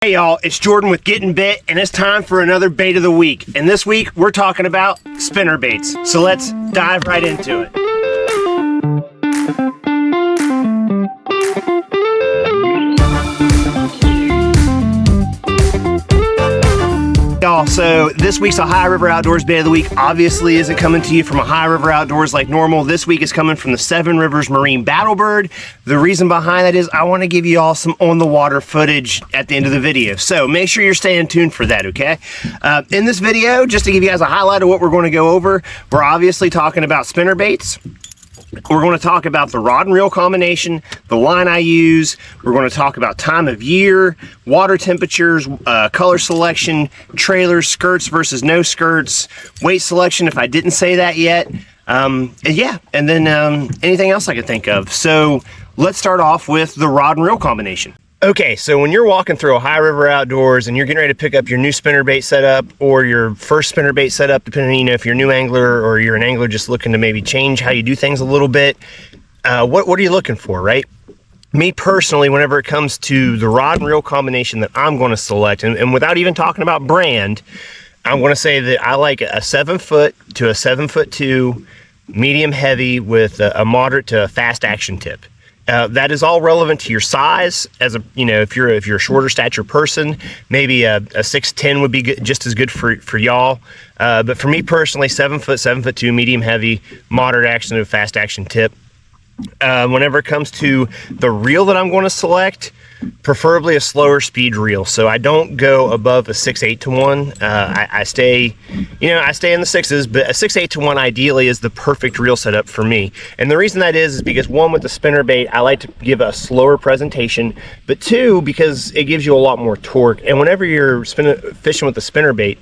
Hey y'all, it's Jordan with Getting Bit, and it's time for another bait of the week. And this week, we're talking about spinner baits. So let's dive right into it. Y'all, so this week's Ohio River Outdoors Bait of the Week obviously isn't coming to you from Ohio River Outdoors like normal. This week is coming from the Seven Rivers Marine Battlebird. The reason behind that is I want to give you all some on-the-water footage at the end of the video. So make sure you're staying tuned for that, okay? In this video, just to give you guys a highlight of what we're going to go over, we're obviously talking about spinner baits. We're going to talk about the rod and reel combination, the line I use. We're going to talk about time of year, water temperatures, color selection, trailers, skirts versus no skirts, weight selection if I didn't say that yet. And then anything else I could think of. So let's start off with the rod and reel combination. Okay, so when you're walking through Ohio River Outdoors and you're getting ready to pick up your new spinnerbait setup or your first spinnerbait setup, depending, if you're a new angler or you're an angler just looking to maybe change how you do things a little bit, what are you looking for, right? Me personally, whenever it comes to the rod and reel combination that I'm going to select, and without even talking about brand, I'm going to say that I like a 7-foot to a 7'2" medium heavy with a moderate to a fast action tip. That is all relevant to your size. As a, if you're a shorter stature person, maybe a 6'10" would be good, just as good for y'all. But for me personally, 7', 7'2", medium heavy, moderate action to fast action tip. Whenever it comes to the reel that I'm going to select, preferably a slower speed reel. So I don't go above a 6/8 to 1. I stay in the 6s, but a 6/8 to 1 ideally is the perfect reel setup for me. And the reason that is because one, with the spinnerbait, I like to give a slower presentation, but two, because it gives you a lot more torque. And whenever you're fishing with the spinnerbait,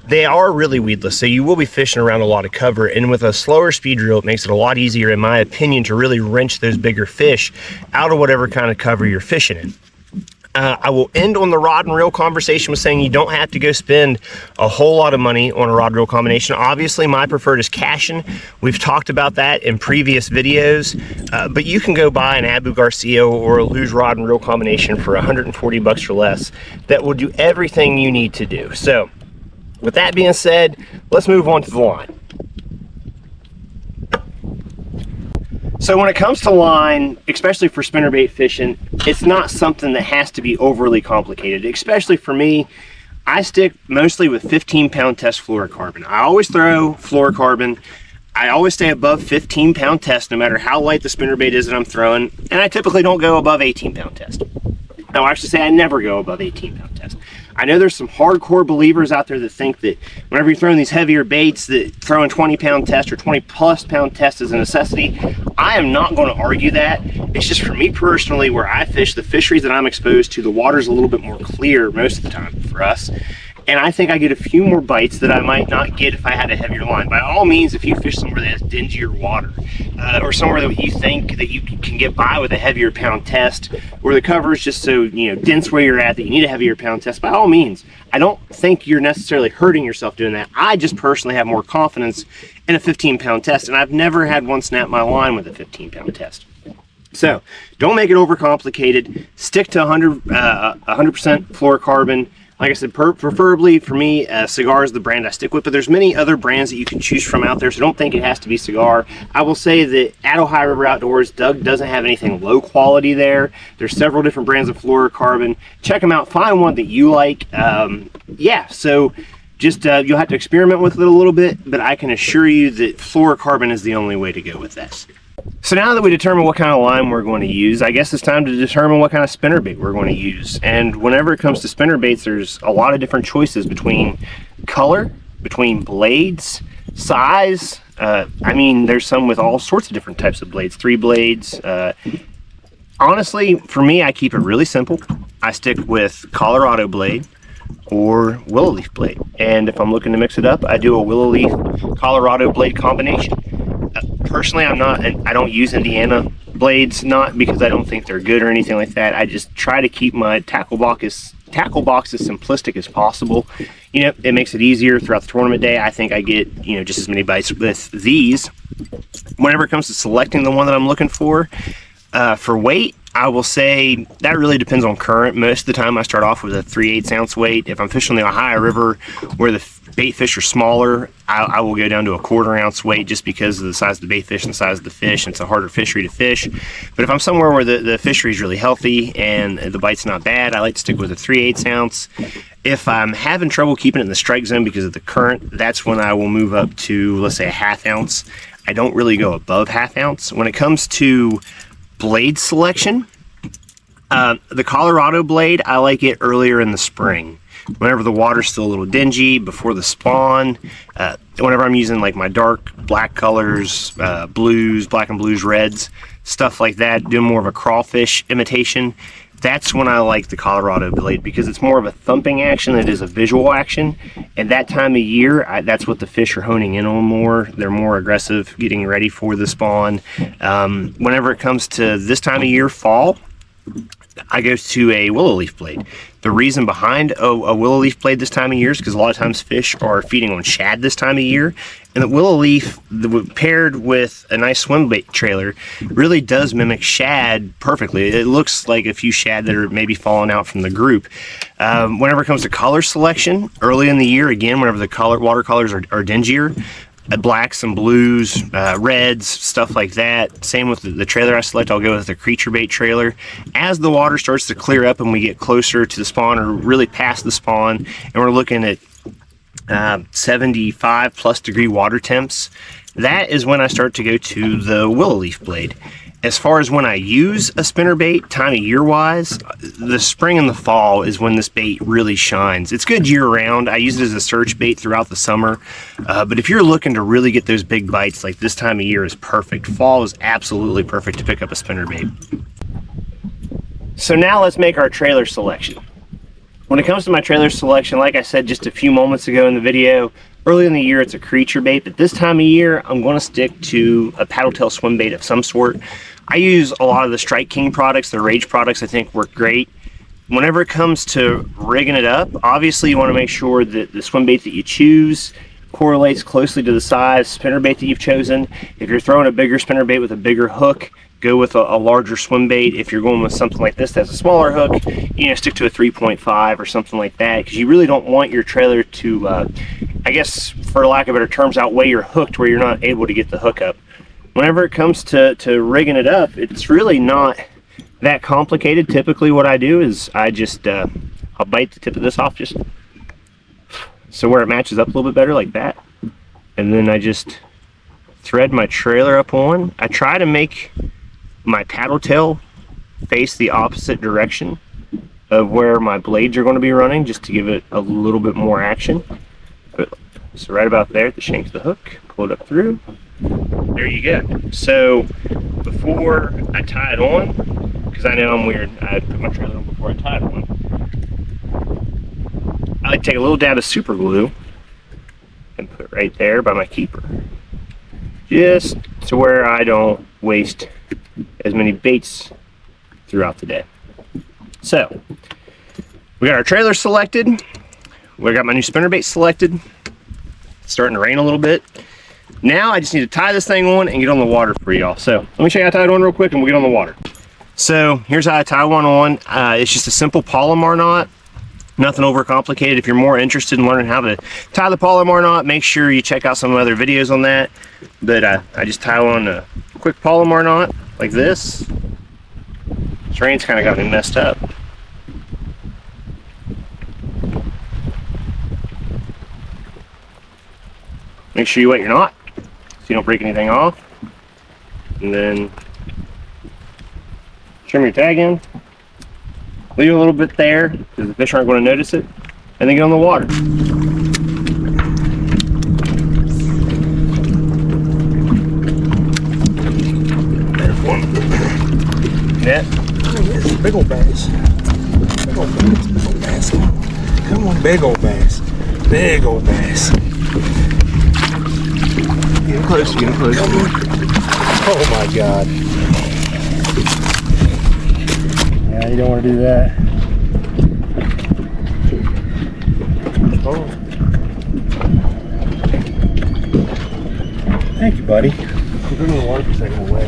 they are really weedless, so you will be fishing around a lot of cover, and with a slower speed reel, it makes it a lot easier, in my opinion, to really wrench those bigger fish out of whatever kind of cover you're fishing in. I will end on the rod and reel conversation with saying you don't have to go spend a whole lot of money on a rod reel combination. Obviously, my preferred is Cashin. We've talked about that in previous videos, but you can go buy an Abu Garcia or a Luge rod and reel combination for 140 bucks or less that will do everything you need to do. So, with that being said, let's move on to the line. So when it comes to line, especially for spinnerbait fishing, it's not something that has to be overly complicated. Especially for me, I stick mostly with 15-pound test fluorocarbon. I always throw fluorocarbon. I always stay above 15-pound test no matter how light the spinnerbait is that I'm throwing, and I typically don't go above 18-pound test. No, I should say I never go above 18-pound test. I know there's some hardcore believers out there that think that whenever you're throwing these heavier baits, that throwing 20-pound test or 20-plus pound test is a necessity. I am not going to argue that. It's just for me personally, where I fish, the fisheries that I'm exposed to, the water's a little bit more clear most of the time for us. And I think I get a few more bites that I might not get if I had a heavier line. By all means, if you fish somewhere that has dingier water, or somewhere that you think that you can get by with a heavier pound test, where the cover is just so dense where you're at that you need a heavier pound test, by all means. I don't think you're necessarily hurting yourself doing that. I just personally have more confidence in a 15-pound test, and I've never had one snap my line with a 15-pound test. So don't make it overcomplicated. Stick to 100% fluorocarbon. Like I said, preferably for me, Cigar is the brand I stick with, but there's many other brands that you can choose from out there, so don't think it has to be Cigar. I will say that at Ohio River Outdoors, Doug doesn't have anything low quality there. There's several different brands of fluorocarbon. Check them out, find one that you like. So just you'll have to experiment with it a little bit, but I can assure you that fluorocarbon is the only way to go with this. So now that we determine what kind of line we're going to use, I guess it's time to determine what kind of spinnerbait we're going to use. And whenever it comes to spinnerbaits, there's a lot of different choices between color, between blades, size. There's some with all sorts of different types of blades, 3 blades. Honestly, for me, I keep it really simple. I stick with Colorado blade or willow leaf blade. And if I'm looking to mix it up, I do a willow leaf Colorado blade combination. Personally, I don't use Indiana blades, not because I don't think they're good or anything like that. I just try to keep my tackle box as simplistic as possible. It makes it easier throughout the tournament day. I think I get, just as many bites with these. Whenever it comes to selecting the one that I'm looking for weight, I will say that really depends on current. Most of the time I start off with a 3/8 ounce weight. If I'm fishing on the Ohio River where the bait fish are smaller, I will go down to a 1/4 ounce weight just because of the size of the bait fish and the size of the fish, and it's a harder fishery to fish. But if I'm somewhere where the fishery is really healthy and the bite's not bad, I like to stick with a 3/8 ounce. If I'm having trouble keeping it in the strike zone because of the current, that's when I will move up to, let's say, a 1/2 ounce. I don't really go above 1/2 ounce. When it comes to blade selection, the Colorado blade, I like it earlier in the spring, whenever the water's still a little dingy, before the spawn. Whenever I'm using like my dark black colors, blues, black and blues, reds, stuff like that, doing more of a crawfish imitation, that's when I like the Colorado blade, because it's more of a thumping action than it is a visual action. And that time of year, that's what the fish are honing in on more. They're more aggressive, getting ready for the spawn. Whenever it comes to this time of year, fall, I go to a willow leaf blade. The reason behind a willow leaf blade this time of year is because a lot of times fish are feeding on shad this time of year, and the willow leaf paired with a nice swim bait trailer really does mimic shad perfectly. It looks like a few shad that are maybe falling out from the group. Whenever it comes to color selection, early in the year, again, whenever the watercolors are dingier, blacks and blues, reds, stuff like that. Same with the trailer I select, I'll go with the creature bait trailer. As the water starts to clear up and we get closer to the spawn, or really past the spawn, and we're looking at 75 plus degree water temps, that is when I start to go to the willow leaf blade. As far as when I use a spinnerbait, time of year wise, the spring and the fall is when this bait really shines. It's good year round. I use it as a search bait throughout the summer. But if you're looking to really get those big bites, like this time of year is perfect. Fall is absolutely perfect to pick up a spinnerbait. So now let's make our trailer selection. When it comes to my trailer selection, like I said just a few moments ago in the video, early in the year it's a creature bait, but this time of year I'm going to stick to a paddle tail swim bait of some sort. I use a lot of the Strike King products. The Rage products I think work great. Whenever it comes to rigging it up, obviously you want to make sure that the swim bait that you choose correlates closely to the size spinnerbait that you've chosen. If you're throwing a bigger spinnerbait with a bigger hook, go with a larger swim bait. If you're going with something like this that's a smaller hook, you know, stick to a 3.5 or something like that, because you really don't want your trailer to, I guess for lack of better terms, outweigh your hook to where you're not able to get the hook up. Whenever it comes to rigging it up, it's really not that complicated. Typically what I do is I just, I'll bite the tip of this off just so where it matches up a little bit better, like that. And then I just thread my trailer up on. I try to make my paddle tail face the opposite direction of where my blades are going to be running, just to give it a little bit more action. So right about there at the shank of the hook, pull it up through. There you go. So before I tie it on, because I know I'm weird, I put my trailer on before I tie it on, I like to take a little dab of super glue and put it right there by my keeper, just to where I don't waste as many baits throughout the day. So we got our trailer selected, we got my new spinnerbait selected. It's starting to rain a little bit. Now I just need to tie this thing on and get on the water for y'all. So let me show you how to tie it on real quick and we'll get on the water. So here's how I tie one on. It's just a simple Palomar knot, nothing overcomplicated. If you're more interested in learning how to tie the Palomar knot, make sure you check out some other videos on that. But I just tie on a quick Palomar knot like this. This rain's kind of got me messed up. Make sure you wet your knot so you don't break anything off. And then trim your tag in. Leave a little bit there because the fish aren't going to notice it. And then get on the water. There's one. Net. Oh, yes, big old bass. Big old bass. Big old bass. Come on, big old bass. Big old bass. Get close, get close. Oh my God. Yeah, you don't want to do that. Oh. Thank you, buddy. We're going to the water for a second away.